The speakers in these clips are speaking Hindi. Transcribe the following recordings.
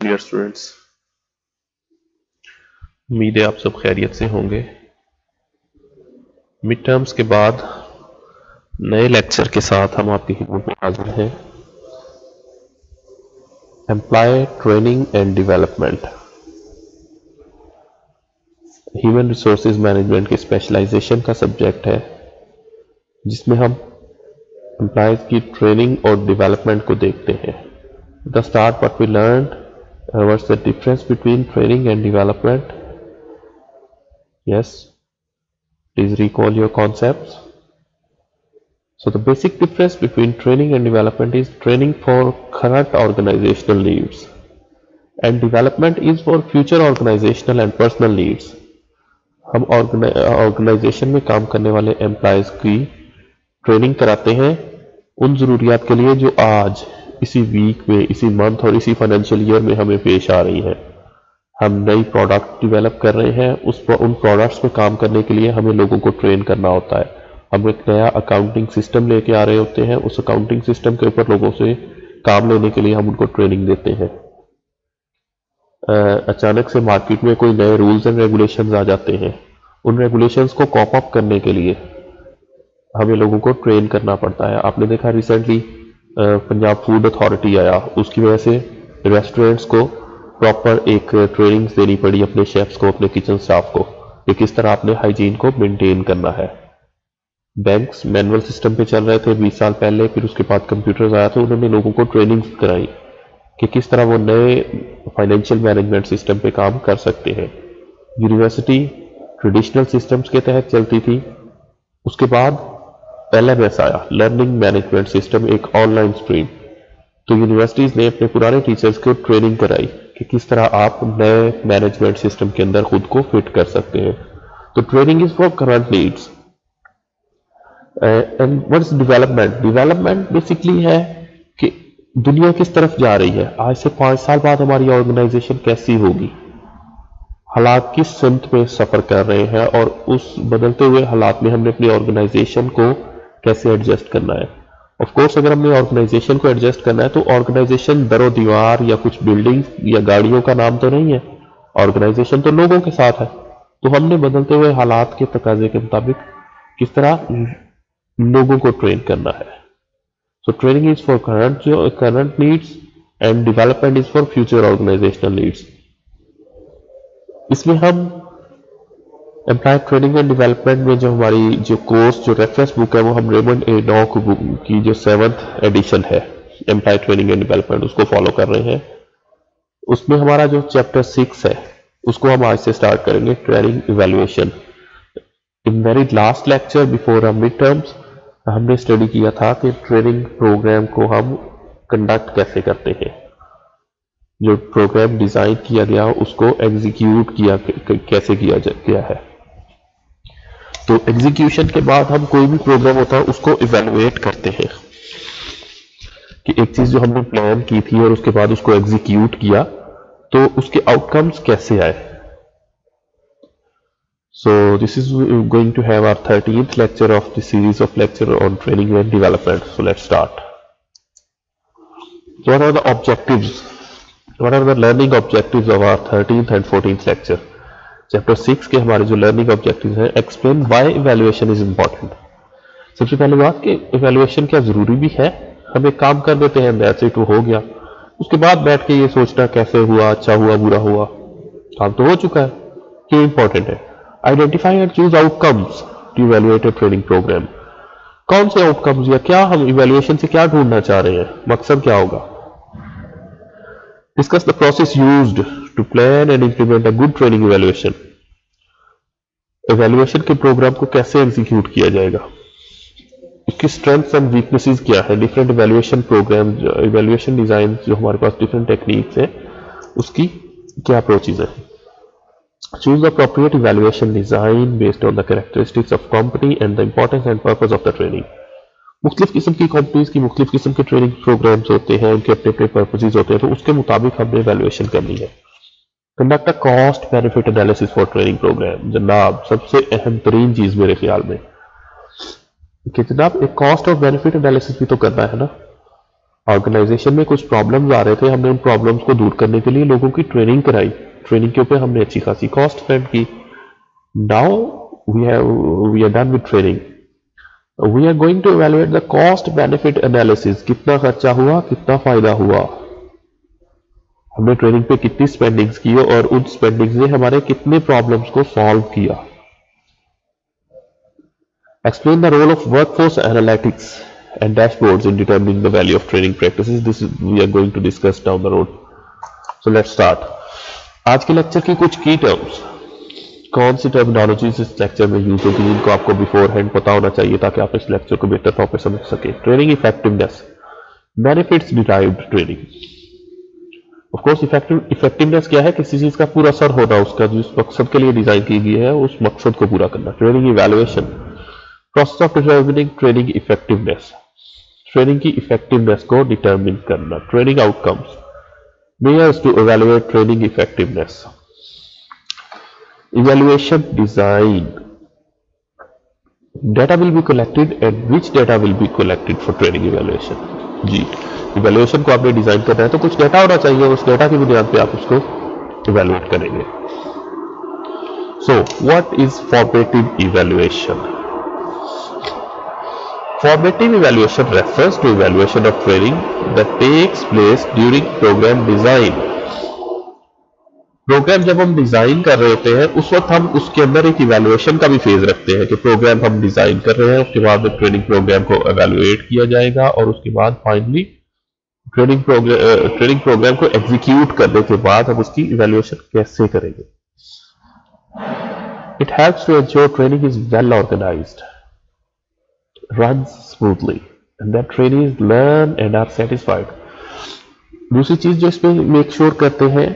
डियर स्टूडेंट्स, उम्मीद है आप सब खैरियत से होंगे। मिड टर्म्स के बाद नए लेक्चर के साथ हम आपकी खिदमत में हाजिर हैं। Employee training and development, human resources management के स्पेशलाइजेशन का सब्जेक्ट है, जिसमें हम एम्प्लॉयज की ट्रेनिंग और डेवलपमेंट को देखते हैं। The start what we learned, what's the difference between training and development. Yes, please recall your concepts. So the basic difference between training and development is training for current organizational needs and development is for future organizational and personal needs. हम ऑर्गेनाइजेशन में काम करने वाले एम्प्लॉयज की ट्रेनिंग कराते हैं उन ज़रूरियात के लिए जो आज इसी वीक में, इसी मंथ और इसी फाइनेंशियल ईयर में हमें पेश आ रही हैं। हम नई प्रोडक्ट डेवलप कर रहे हैं, उन प्रोडक्ट्स पे काम करने के लिए हमें लोगों को ट्रेन करना होता है। हम एक नया अकाउंटिंग सिस्टम लेके आ रहे होते हैं, उस अकाउंटिंग सिस्टम के ऊपर लोगों से काम लेने के लिए हम उनको ट्रेनिंग देते हैं। अचानक से मार्केट में कोई नए रूल्स एंड रेगुलेशंस आ जाते हैं, उन रेगुलेशंस को कॉप अप करने के लिए हमें लोगों को ट्रेन करना पड़ता है। आपने देखा रिसेंटली पंजाब फूड अथॉरिटी आया, उसकी वजह से रेस्टोरेंट्स को प्रॉपर एक ट्रेनिंग्स देनी पड़ी अपने शेफ्स को, अपने किचन स्टाफ को, कि किस तरह आपने हाइजीन को मेंटेन करना है। बैंक्स मैनुअल सिस्टम पे चल रहे थे 20 साल पहले, फिर उसके बाद कंप्यूटर्स आया तो उन्होंने लोगों को ट्रेनिंग्स कराई कि किस तरह वो नए फाइनेंशियल मैनेजमेंट सिस्टम पे काम कर सकते हैं। यूनिवर्सिटी ट्रेडिशनल सिस्टम्स के तहत चलती थी, उसके बाद LMS आया, लर्निंग मैनेजमेंट सिस्टम, एक ऑनलाइन स्ट्रीम। तो यूनिवर्सिटीज़ ने अपने पुराने टीचर्स को ट्रेनिंग कराई कि किस तरह आप नए मैनेजमेंट सिस्टम के अंदर खुद को फिट कर सकते हैं। तो training is for current needs. And what is development? Development basically है कि दुनिया किस तरफ जा रही है, आज से 5 साल बाद हमारी ऑर्गेनाइजेशन कैसी होगी, हालात किस सिमत में सफ़र कर रहे हैं, और उस बदलते हुए हालात में हमने अपनी ऑर्गेनाइजेशन को कैसे एडजस्ट करना है। ऑफ कोर्स अगर हमने ऑर्गेनाइजेशन को एडजस्ट करना है तो ऑर्गेनाइजेशन दरो दीवार या कुछ बिल्डिंग या गाड़ियों का नाम तो नहीं है, ऑर्गेनाइजेशन तो लोगों के साथ है। तो हमने बदलते हुए हालात के तकाजे के मुताबिक किस तरह लोगों को ट्रेन करना है। So training is for current needs and development is for future organisational needs. इसमें हम एम्प्लॉय ट्रेनिंग एंड डेवलपमेंट में जो हमारी जो कोर्स जो रेफरेंस बुक है वो हम रेमंड ए डॉक बुक की जो 7th एडिशन है एम्प्लॉय ट्रेनिंग एंड डेवलपमेंट, उसको फॉलो कर रहे हैं। उसमें हमारा जो चैप्टर 6 है उसको हम आज से स्टार्ट करेंगे, training evaluation. In very last lecture before हम मिड टर्म्स हमने स्टडी किया था कि ट्रेनिंग प्रोग्राम को हम कंडक्ट कैसे करते हैं, जो प्रोग्राम डिजाइन किया गया उसको एग्जीक्यूट किया कैसे किया गया है। तो एग्जीक्यूशन के बाद हम कोई भी प्रोग्राम होता है उसको इवैल्यूएट करते हैं कि एक चीज जो हमने प्लान की थी और उसके बाद उसको एग्जीक्यूट किया तो उसके आउटकम्स कैसे आए। So this is going to have our 13th lecture of the series of lecture on training and development. So let's start. What are the objectives, what are the learning objectives of our 13th and 14th lecture. Chapter 6 के हमारे जो लर्निंग ऑब्जेक्टिव्स हैं, explain why evaluation is important. सबसे पहले बात कि इवैल्यूएशन क्या जरूरी भी है, हम एक काम कर देते हैं दैट्स इट, हो गया, उसके बाद बैठ के ये सोचना कैसे हुआ, अच्छा हुआ, बुरा हुआ, काम तो हो चुका है, क्यों इंपॉर्टेंट है। Identify and choose outcomes to evaluate a training programme. कौन से आउटकम्स या क्या हम इवैल्यूएशन से क्या ढूंढना चाह रहे हैं, मकसद क्या होगा। Discuss the process used to plan and implement a good training evaluation. Evaluation के प्रोग्राम को कैसे एग्जीक्यूट किया जाएगा, इसकी स्ट्रेंथ्स एंड वीकनेसेस क्या है, different evaluation programme, evaluation design जो हमारे पास डिफरेंट टेक्निक्स है उसकी क्या अप्रोचेज है। Choose the appropriate evaluation design based on the characteristics of company and the importance and purpose of the training. मुख्तलिफ किस्म की कंपनीज की मुख्तलिफ किस्म के ट्रेनिंग प्रोग्राम्स होते हैं, उनके अपने अपने पर्पसेज होते हैं, तो उसके मुताबिक हमने इवैल्यूएशन करनी है। Conduct a cost benefit analysis for training programme. जनाब सबसे अहम तरीन चीज मेरे ख्याल में कि जनाब एक कॉस्ट और बेनिफिट एनालिसिस भी तो करना है ना। ऑर्गेनाइजेशन में कुछ प्रॉब्लम्स आ रहे थे, हमने उन प्रॉब्लम्स को दूर करने के लिए लोगों की ट्रेनिंग कराई, ट्रेनिंग के ऊपर हमने अच्छी खासी कॉस्ट स्पेंड की. Now we are done with training. We are going to evaluate the cost benefit analysis. कितना खर्चा हुआ, कितना फायदा हुआ, हमने ट्रेनिंग पे कितनी स्पेंडिंग्स की और उन स्पेंडिंग्स ने हमारे कितने प्रॉब्लम्स को सॉल्व किया. Explain the role of workforce analytics and dashboards in determining the value of training practices. This is we are going to discuss down the road. So let's start. आज के लेक्चर की कुछ की टर्म्स, कौन सी टर्मिनोलॉजीज इस लेक्चर में यूज होगी, जिनको आपको बिफोर हैंड पता होना चाहिए ताकि आप इस लेक्चर को बेहतर तौर पर समझ सके. Training effectiveness, benefits derived training. Of course effectiveness क्या है, किसी चीज का पूरा असर होना, उसका जिस मकसद के लिए डिजाइन की गई है उस मकसद को पूरा करना. Training evaluation, process of determining training effectiveness, training की इफेक्टिवनेस को डिटर्मिन करना. Training outcomes, measures to evaluate training effectiveness. Evaluation design, data will be collected and which data will be collected for training evaluation. जी, इवैल्यूएशन को आपने डिजाइन करना है तो कुछ डेटा होना चाहिए, उस डेटा की बुनियाद पे आप उसको इवैल्यूएट करेंगे. सो what is formative evaluation? Formative evaluation refers to evaluation of training that takes place during program design. Programme जब हम डिजाइन कर रहे होते हैं उस वक्त हम उसके अंदर एक इवैल्यूएशन का भी फेज रखते हैं कि प्रोग्राम हम डिजाइन कर रहे हैं, उसके बाद ट्रेनिंग प्रोग्राम को इवैल्यूएट किया जाएगा और उसके बाद फाइनली ट्रेनिंग प्रोग्राम को एग्जीक्यूट करने के बाद हम उसकी इवैल्यूएशन कैसे करेंगे. It helps to ensure training is well organised, runs smoothly and that trainees learn and are satisfied. दूसरी चीज जो इसमें मेक श्योर करते हैं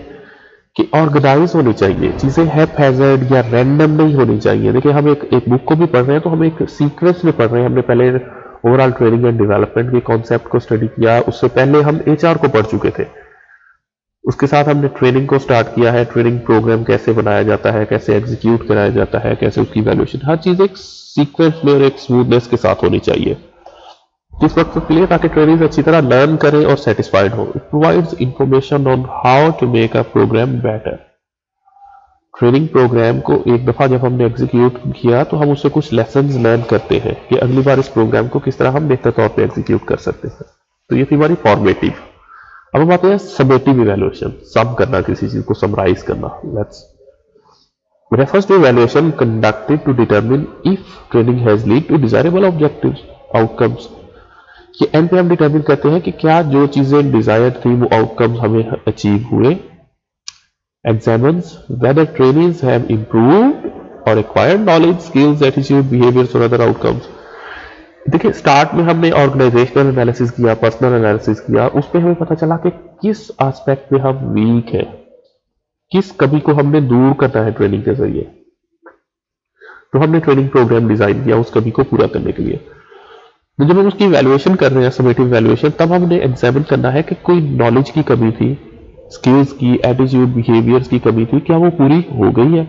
कि ऑर्गेनाइज होनी चाहिए, चीजें हैपहैजर्ड या रैंडम नहीं होनी चाहिए. देखिए हम एक बुक को भी पढ़ रहे हैं तो हम एक सीक्वेंस में पढ़ रहे हैं. हमने पहले ओवरऑल ट्रेनिंग एंड डेवलपमेंट के कॉन्सेप्ट को स्टडी किया, उससे पहले हम एचआर को पढ़ चुके थे, उसके साथ हमने ट्रेनिंग को स्टार्ट किया है, ट्रेनिंग प्रोग्राम कैसे बनाया जाता है, कैसे एग्जीक्यूट कराया जाता है, कैसे उसकी वैल्यूएशन, हर चीज एक सीक्वेंस में और एक स्मूथनेस के साथ होनी चाहिए. किस वक्त के लिए, ताकि ट्रेनिंग अच्छी तरह लर्न करें और सेटिस्फाइड हो. It provides information on how to make a programme better. Training programme को एक दफा जब हमने एग्जीक्यूट किया तो हम उससे कुछ लेसन्स लर्न करते हैं कि अगली बार इस प्रोग्राम को किस तरह हम बेहतर तौर पर एग्जीक्यूट कर सकते हैं. तो ये थी हमारी फॉर्मेटिव. अब हम आते हैं समेटिव इवैल्यूएशन, सम करना, किसी चीज को समराइज करना. Let's refers to evaluation conducted to determine if training has lead to desirable objectives outcomes. ये एंड पे हम डिटरमिन करते हैं कि क्या जो चीजें डिजायर्ड थी वो आउटकम्स हमें अचीव हुए. Examines whether trainees have improved or acquired knowledge, skills, attitude, behaviors or other outcomes. देखिए स्टार्ट में हमने ऑर्गेनाइजेशनल एनालिसिस किया, पर्सनल एनालिसिस किया, उसमें हमें पता चला कि किस एस्पेक्ट में हम वीक है, किस कमी को हमने दूर करना है ट्रेनिंग के जरिए. तो हमने ट्रेनिंग प्रोग्राम डिजाइन किया उस कमी को पूरा करने के लिए. तो जब हम उसकी वैल्यूएशन कर रहे हैं, समेटिव वैल्यूएशन, तब हमने एग्जामिन करना है कि कोई नॉलेज की कमी थी, स्किल्स की, एटीट्यूड, बिहेवियर्स की कमी थी, क्या वो पूरी हो गई है.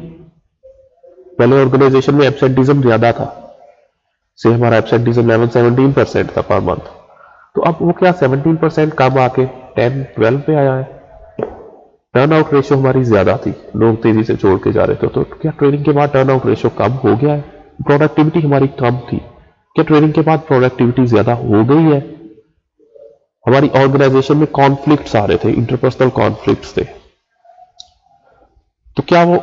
पहले ऑर्गेनाइजेशन में एब्सेंटिज्म ज्यादा था, से हमारा एब्सेंटिज्म लेवल 17% था पर मंथ, तो अब वो क्या 17% कम आके 10-12 पे आया है. टर्न आउट रेशियो हमारी ज्यादा थी, लोग तेजी से छोड़ के जा रहे थे, तो क्या ट्रेनिंग के बाद टर्न आउट रेशियो कम हो गया है. प्रोडक्टिविटी हमारी कम थी, क्या ट्रेनिंग के बाद प्रोडक्टिविटी ज्यादा हो गई है. हमारी ऑर्गेनाइजेशन में कॉन्फ्लिक्ट्स आ रहे थे, इंटरपर्सनल कॉन्फ्लिक्ट्स थे, तो क्या वो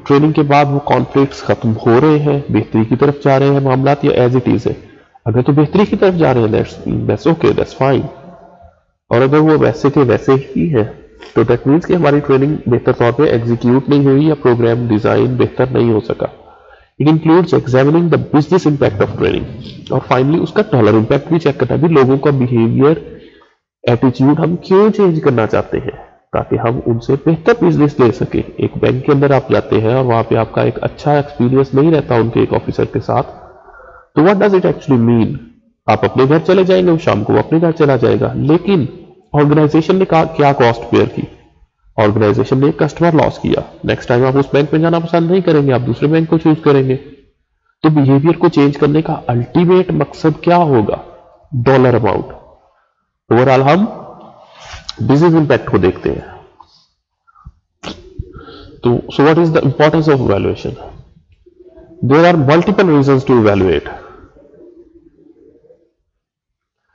ट्रेनिंग के बाद वो कॉन्फ्लिक्ट्स खत्म हो रहे हैं, बेहतरी की तरफ जा रहे हैं मामला, या एज इट इज है. अगर तो बेहतरी की तरफ जा रहे हैं दैट्स ओके, दैट्स फाइन. और अगर वो वैसे के वैसे ही है तो दैट मीन्स कि हमारी ट्रेनिंग बेहतर तौर पे एग्जीक्यूट नहीं हुई या प्रोग्राम डिजाइन बेहतर नहीं हो सका. It includes examining the business impact of training, और फाइनली उसका डॉलर इंपैक्ट भी चेक करना, भी लोगों का बिहेवियर, एटीट्यूड हम क्यों चेंज करना चाहते हैं ताकि हम उनसे बेहतर बिजनेस ले सके. एक बैंक के अंदर आप जाते हैं और वहां पे आपका एक अच्छा एक्सपीरियंस नहीं रहता उनके एक ऑफिसर के साथ, तो what does it actually mean. आप अपने घर चले जाएंगे, शाम को अपने घर चला जाएगा, लेकिन ऑर्गेनाइजेशन ने क्या कॉस्ट बेयर की. ऑर्गेनाइजेशन ने कस्टमर लॉस किया, नेक्स्ट टाइम आप उस बैंक में जाना पसंद नहीं करेंगे, आप दूसरे बैंक को चूज करेंगे. तो बिहेवियर को चेंज करने का अल्टीमेट मकसद क्या होगा, डॉलर अमाउंट. ओवरऑल हम बिजनेस इंपैक्ट को देखते हैं। तो so what is the importance of evaluation? There are multiple reasons to evaluate.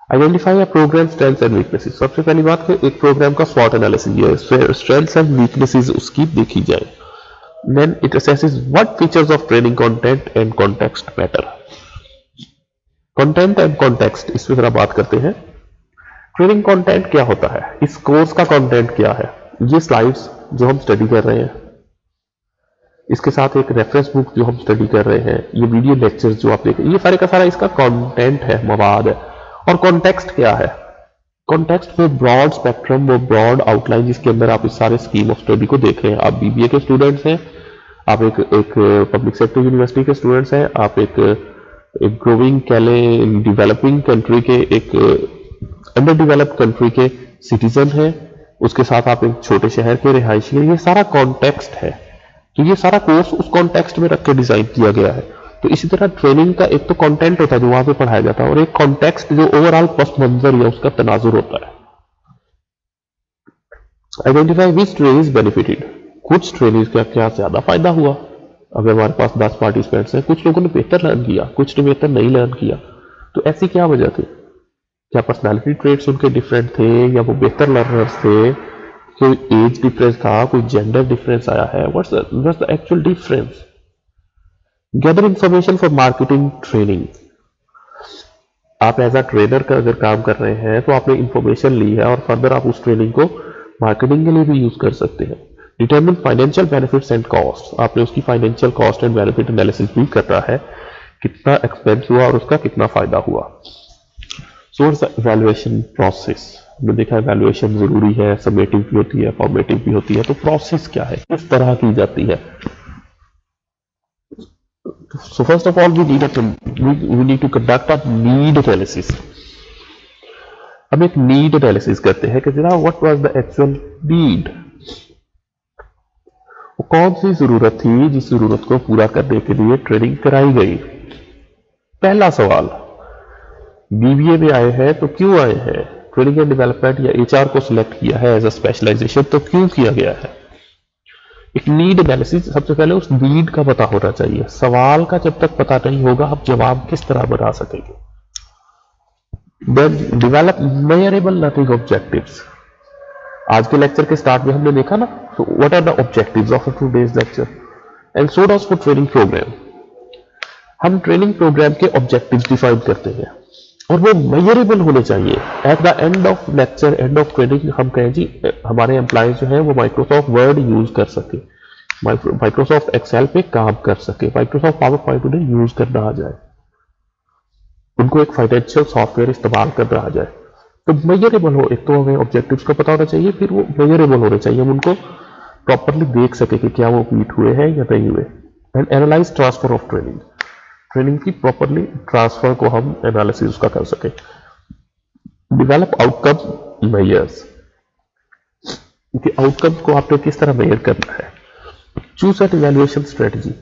Identify a programme strengths and weaknesses. सबसे पहली बात है एक प्रोग्राम का स्वॉट एनालिसिस, ये स्ट्रेंथ्स एंड वीकनेसेस उसकी देखी जाए। Then it assesses what features of training content and context matter. Content and context, इस पर जरा बात करते हैं। ट्रेनिंग कंटेंट क्या होता है, इस कोर्स का कंटेंट क्या है? ये स्लाइड्स जो हम स्टडी कर रहे हैं, इसके साथ एक रेफरेंस बुक जो हम स्टडी कर रहे हैं, ये वीडियो लेक्चर्स जो आप देख रहे हैं, ये सारे का सारा इसका कंटेंट है, मवाद है। और कॉन्टेक्स्ट क्या है? कॉन्टेक्स्ट वो ब्रॉड स्पेक्ट्रम, वो ब्रॉड आउटलाइन जिसके अंदर आप इस सारे स्कीम ऑफ स्टडी को देख रहे हैं। आप बीबीए के स्टूडेंट्स हैं, आप एक पब्लिक सेक्टर यूनिवर्सिटी के स्टूडेंट्स हैं, आप एक ग्रोइंग डेवलपिंग कंट्री के, एक अंडर डेवलप्ड कंट्री के सिटीजन हैं, उसके साथ आप एक छोटे शहर के रिहायशी हैं। ये सारा कॉन्टेक्स्ट है। तो ये सारा कोर्स उस कॉन्टेक्स्ट में रख के डिजाइन किया गया है। तो इसी तरह ट्रेनिंग का एक तो कंटेंट होता है जो वहां पे पढ़ाया जाता है, और एक कॉन्टेक्स्ट जो ओवरऑल पस मंजर या उसका तनाजुर होता है। Identify which training benefited. कुछ ट्रेनिंग का क्या ज्यादा फायदा हुआ। अगर हमारे पास 10 पार्टिसिपेंट्स हैं, कुछ लोगों ने बेहतर लर्न किया, कुछ ने बेहतर नहीं लर्न किया, तो ऐसी क्या वजह थी? क्या पर्सनालिटी ट्रेट्स उनके डिफरेंट थे, या वो बेहतर लर्नर्स थे, कोई एज डिफरेंस था, कोई जेंडर डिफरेंस आया है? What's the actual difference? Gather information for marketing training. आप एज अ ट्रेनर का अगर काम कर रहे हैं तो आपने इंफॉर्मेशन ली है और फर्दर आप उस ट्रेनिंग को मार्केटिंग के लिए भी यूज कर सकते हैं। Determine financial benefits and cost. आपने उसकी financial cost and benefit analysis भी करना है, कितना एक्सपेंस हुआ और उसका कितना फायदा हुआ। Source evaluation process. हमने देखा इवैल्यूएशन जरूरी है, समेटिव भी होती है, फॉर्मेटिव भी होती है। तो प्रोसेस क्या है, किस तरह की जाती है? So first of all, we need to conduct a need analysis. हम एक नीड एनालिसिस करते हैं कि जरा what was the actual need, वो कौन सी जरूरत थी जिस जरूरत को पूरा करने के लिए ट्रेनिंग कराई गई। पहला सवाल, बीबीए में आए हैं तो क्यों आए हैं? ट्रेनिंग एंड डेवलपमेंट या एचआर को सिलेक्ट किया है एज अ स्पेशलाइजेशन, तो क्यों किया गया है? एक नीड एनालिसिस, सबसे पहले उस नीड का पता होना चाहिए। सवाल का जब तक पता नहीं होगा हम जवाब किस तरह बना सकेंगे। Then develop measurable learning objectives. आज के लेक्चर के स्टार्ट में हमने देखा ना, तो what are the objectives of today's lecture and so does for training programme. हम ट्रेनिंग प्रोग्राम के ऑब्जेक्टिव्स डिफाइन करते हैं और वो मेजरेबल होने चाहिए। At the end of lecture, end of training, हम कहें जी हमारे एम्प्लॉयज जो है वो माइक्रोसॉफ्ट वर्ड यूज कर सके, माइक्रोसॉफ्ट एक्सेल पे काम कर सके, माइक्रोसॉफ्ट पावर पॉइंट उन्हें यूज करना आ जाए, उनको एक फाइनेंशियल सॉफ्टवेयर इस्तेमाल करना आ जाए। तो मेजरेबल हो, एक तो हमें ऑब्जेक्टिव्स का पता होना चाहिए, फिर वो मेजरेबल होने चाहिए, हम उनको प्रॉपरली देख सके कि क्या वो मीट हुए हैं या नहीं हुए। And analyse transfer of training. Training की प्रॉपरली ट्रांसफर को हम एनालिसिस उसका कर सके। डेवलप आउटकम मेजर्स, कि आउटकम को आपने किस तरह मेजर करना है। Choose an evaluation strategy.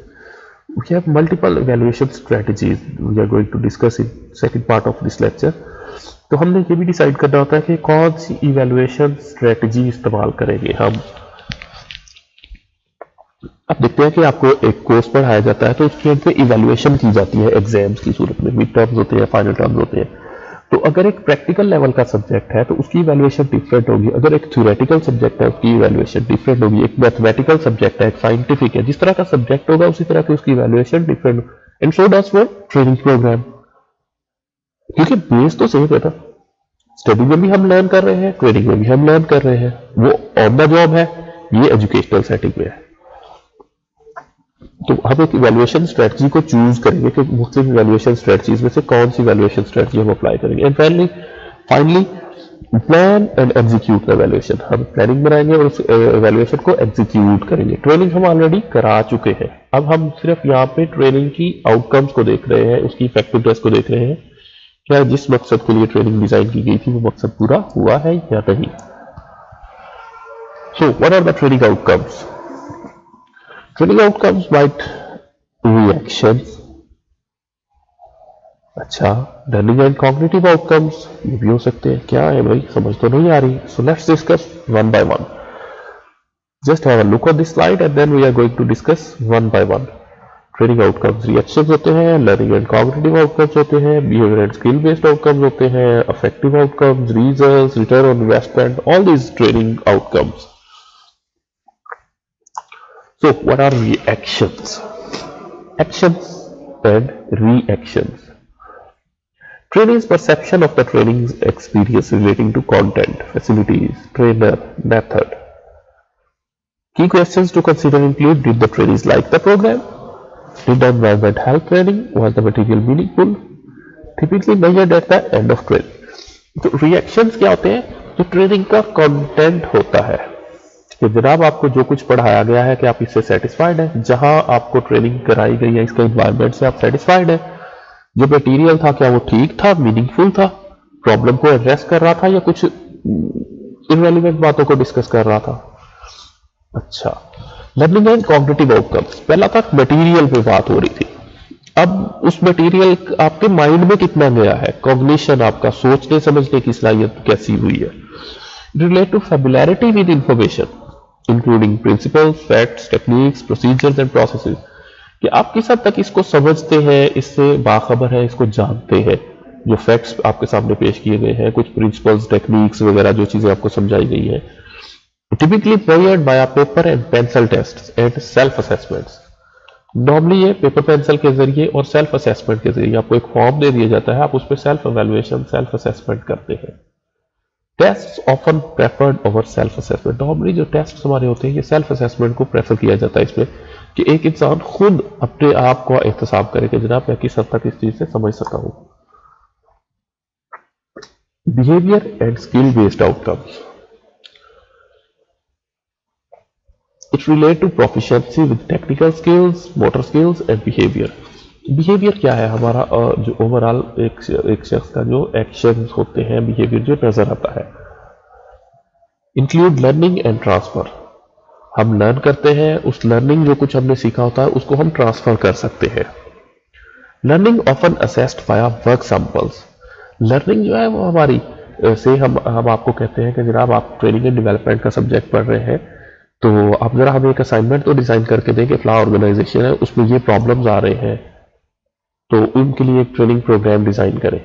We have multiple evaluation strategies we are going to discuss in second part of this lecture. तो हमने ये भी डिसाइड करना होता है कि कौन सी इवैल्यूएशन स्ट्रेटजी इस्तेमाल करेंगे हम। आप देखते हैं कि आपको एक कोर्स पढ़ाया जाता है तो उसके अंदर इवैल्यूएशन की जाती है एग्जाम्स की सूरत में, मिड टर्म्स होते हैं, फाइनल टर्म्स होते हैं। तो अगर एक प्रैक्टिकल लेवल का सब्जेक्ट है तो उसकी इवैल्यूएशन डिफरेंट होगी, अगर एक थ्योरेटिकल सब्जेक्ट है उसकी इवैल्यूएशन डिफरेंट होगी, एक मैथमेटिकल सब्जेक्ट है, एक साइंटिफिक है, जिस तरह का सब्जेक्ट होगा उसी तरह की उसकी evaluation different. And so does for training programme, क्योंकि बेस तो सेम है ना। स्टडी में भी हम लर्न कर रहे हैं, ट्रेनिंग में भी हम लर्न कर रहे हैं, वो ऑन द जॉब है, ये एजुकेशनल सेटिंग में है। तो हम एक इवैल्यूएशन स्ट्रेटजी को चूज करेंगे कि मुख्तलिफ इवैल्यूएशन स्ट्रेटजीज में से कौन सी इवैल्यूएशन स्ट्रेटजी हम अप्लाई करेंगे। And finally plan and execute evaluation. हम प्लानिंग बनाएंगे और उस इवैल्यूएशन को एग्जीक्यूट करेंगे। ट्रेनिंग हम ऑलरेडी करा चुके हैं, अब हम सिर्फ यहाँ पे ट्रेनिंग की आउटकम्स को देख रहे हैं, उसकी इफेक्टिवनेस को देख रहे हैं, क्या जिस मकसद के लिए ट्रेनिंग डिजाइन की गई थी वो मकसद पूरा हुआ है या नहीं। So what are the training outcomes? Training outcomes might reactions, अच्छा, लर्निंग एंड कॉग्निटिव आउटकम्स ये भी हो सकते हैं। क्या है भाई, समझ तो नहीं आ रही। So let's discuss one by one. Just have a look on this slide and then we are going to discuss one by one. Training outcomes reactions होते हैं, लर्निंग एंड कॉग्निटिव आउटकम्स होते हैं, behaviour and skill based outcomes होते हैं, affective outcomes, results, return on investment, all these training outcomes. So what are reactions? Actions and reactions. Trainee's perception of the training experience relating to content, facilities, trainer, method. Key questions to consider include: did the trainees like the program? Did the environment help training? Was the material meaningful? Typically measured at the end of training. तो reactions क्या होते हैं? जो ट्रेनिंग का कंटेंट होता है कि जनाब आपको जो कुछ पढ़ाया गया है कि आप इससे सेटिस्फाइड हैं, जहां आपको ट्रेनिंग कराई गई है इसके एनवायरनमेंट से आप सेटिस्फाइड हैं, जो मटेरियल था क्या वो ठीक था, मीनिंगफुल था, प्रॉब्लम को एड्रेस कर रहा था या कुछ इररेलेवेंट बातों को डिस्कस कर रहा था। अच्छा, लर्निंग एंड कॉग्निटिव आउटकम्स, पहला था मटेरियल पे बात हो रही थी। अब उस मटेरियल आपके माइंड में कितना गया है, कॉग्निशन आपका सोचने समझने की सलाहियत कैसी हुई है। Relate to familiarity with information including principles, facts, techniques, procedures and processes, कि आप किस हद तक इसको समझते हैं, इससे बाखबर है, इसको जानते हैं। जो फैक्ट्स आपके सामने पेश किए गए हैं, कुछ प्रिंसिपल्स, टेक्निक्स वगैरह जो चीजें आपको समझाई गई है। Typically measured by paper and pencil test and self assessments. Normally ये पेपर पेंसिल के जरिए और सेल्फ असेसमेंट के जरिए आपको एक फॉर्म दे दिया जाता है, आप उस पर सेल्फ एवेल्युएशन, सेल्फ असेसमेंट करते हैं। Test often preferred over self assessment. Normally जो टेस्ट हमारे होते हैं ये सेल्फ असेसमेंट को प्रेफर किया जाता है इसमें, कि एक इंसान खुद अपने आप को एहतसाब करे कि जनाब मैं किस हद तक इस चीज से समझ सका हूं। Behaviour and skill based outcomes, it relate to proficiency with technical skills, motor skills and behaviour. Behaviour क्या है हमारा, जो ओवरऑल एक शख्स का जो एक्शन होते हैं, बिहेवियर जो नजर आता है। इंक्लूड लर्निंग एंड ट्रांसफर, हम लर्न करते हैं, उस लर्निंग जो कुछ हमने सीखा होता है उसको हम ट्रांसफर कर सकते हैं। Learning often assessed via work samples, learning जो है वो हमारी से हम आपको कहते हैं कि जनाब आप ट्रेनिंग एंड डेवलपमेंट का सब्जेक्ट पढ़ रहे हैं, तो आप जरा हमें एक असाइनमेंट तो डिजाइन करके दें कि फ्ला ऑर्गेनाइजेशन है उसमें ये प्रॉब्लम्स आ रहे हैं, तो उनके लिए एक ट्रेनिंग प्रोग्राम डिजाइन करें।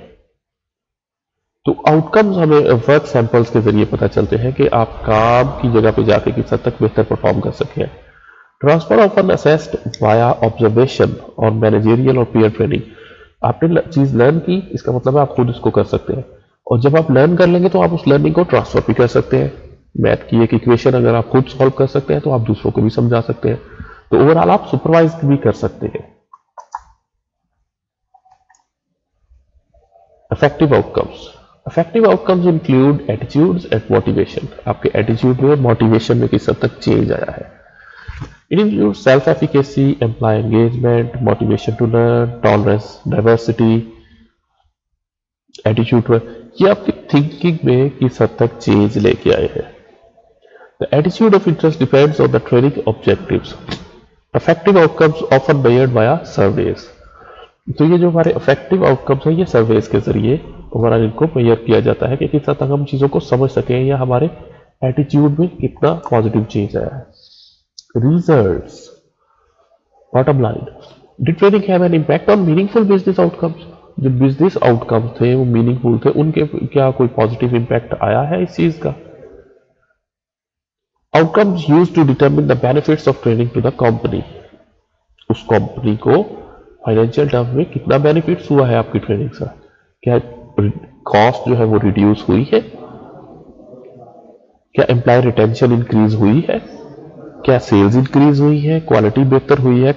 तो आउटकम्स हमें वर्क सैंपल्स के जरिए पता चलते हैं कि आप काम की जगह पे जाके किस हद तक बेहतर परफॉर्म कर सकें। Transfer often assessed via observation और मैनेजरियल और पीयर ट्रेनिंग, आपने चीज लर्न की, इसका मतलब है आप खुद इसको कर सकते हैं, और जब आप लर्न कर लेंगे तो आप उस लर्निंग को ट्रांसफर भी कर सकते हैं। मैथ की एक इक्वेशन अगर आप खुद सॉल्व कर सकते हैं तो आप दूसरों को भी समझा सकते हैं, तो ओवरऑल आप सुपरवाइज भी कर सकते हैं। Effective outcomes, effective outcomes include attitudes and motivation, आपके एटीट्यूड में, मोटिवेशन में किस हद तक चेंज आया है। It includes self efficacy, employee engagement, motivation to learn, tolerance, diversity, attitude पर, ये आपकी थिंकिंग में किस हद तक चेंज लेके आए हैं। The attitude of interest depends on the training objectives. Effective outcomes often measured by surveys, तो ये जो हमारे इफेक्टिव आउटकम्स हैं ये सर्वेज के जरिए हमारा इनको मेजर किया जाता है कि किस हद तक हम चीज़ों को समझ सकें या हमारे एटीट्यूड में कितना पॉजिटिव चेंज आया है। Results, bottom line, did training have an impact on meaningful business outcomes, जो बिजनेस आउटकम्स थे वो मीनिंगफुल थे, उनके क्या कोई पॉजिटिव इम्पैक्ट आया है इस चीज का। Outcomes used to determine the benefits of training to the company, उस कंपनी को फाइनेंशियल टर्म में कितना बेनिफिट्स हुआ है आपकी ट्रेनिंग से, क्या कॉस्ट जो है वो रिड्यूस हुई है, क्या एम्प्लॉय रिटेंशन इंक्रीज हुई है, क्या सेल्स इंक्रीज हुई है, क्वालिटी बेहतर हुई है,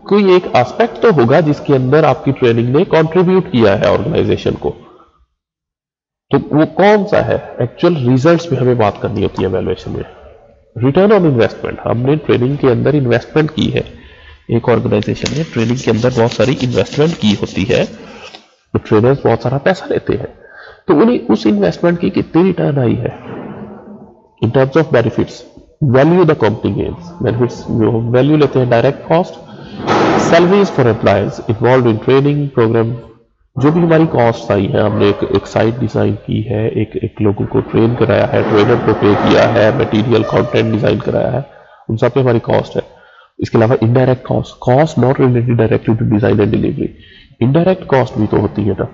कोई एक एस्पेक्ट तो होगा जिसके अंदर आपकी ट्रेनिंग ने कंट्रीब्यूट किया है ऑर्गेनाइजेशन को, तो वो कौन सा है। एक्चुअल रिजल्ट्स पे हमें बात करनी होती है वैल्यूएशन में। रिटर्न ऑन इन्वेस्टमेंट, हमने ट्रेनिंग के अंदर इन्वेस्टमेंट की है, एक ऑर्गेनाइजेशन ने ट्रेनिंग के अंदर बहुत सारी इन्वेस्टमेंट की होती है, तो ट्रेनर्स बहुत सारा पैसा लेते हैं, तो उन्हें उस इन्वेस्टमेंट की कितनी रिटर्न आई है in terms of benefits. Value the company gains, benefits जो वैल्यू लेते हैं, direct cost, salaries for employees involve in training programme, जो भी हमारी कॉस्ट आई है, हमने एक साइट डिज़ाइन की है, एक लोगों को ट्रेन कराया है, ट्रेनर को पे किया है, मटेरियल कंटेंट डिज़ाइन कराया है, उन सब पे हमारी कॉस्ट है। इसके अलावा indirect cost not related directly to design and delivery. Indirect cost भी तो होती है ना।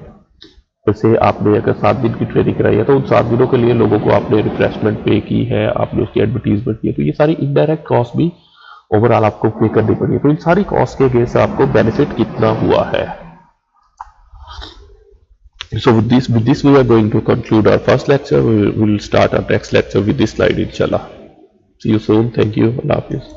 जैसे आपने अगर 7 दिन की ट्रेनिंग कराई है तो उन 7 दिनों के लिए लोगों को आपने रिफ्रेशमेंट पे की है, आपने उसकी एडवर्टीजमेंट की है, तो ये सारी इनडायरेक्ट कॉस्ट भी ओवरऑल आपको पे करनी पड़ी है। तो इन सारी कॉस्ट के अगेंस्ट आपको बेनिफिट कितना हुआ है। So with this we are going to conclude our first lecture. We will start our next lecture with this slide inshallah. See you soon. Thank you. Allah Hafiz.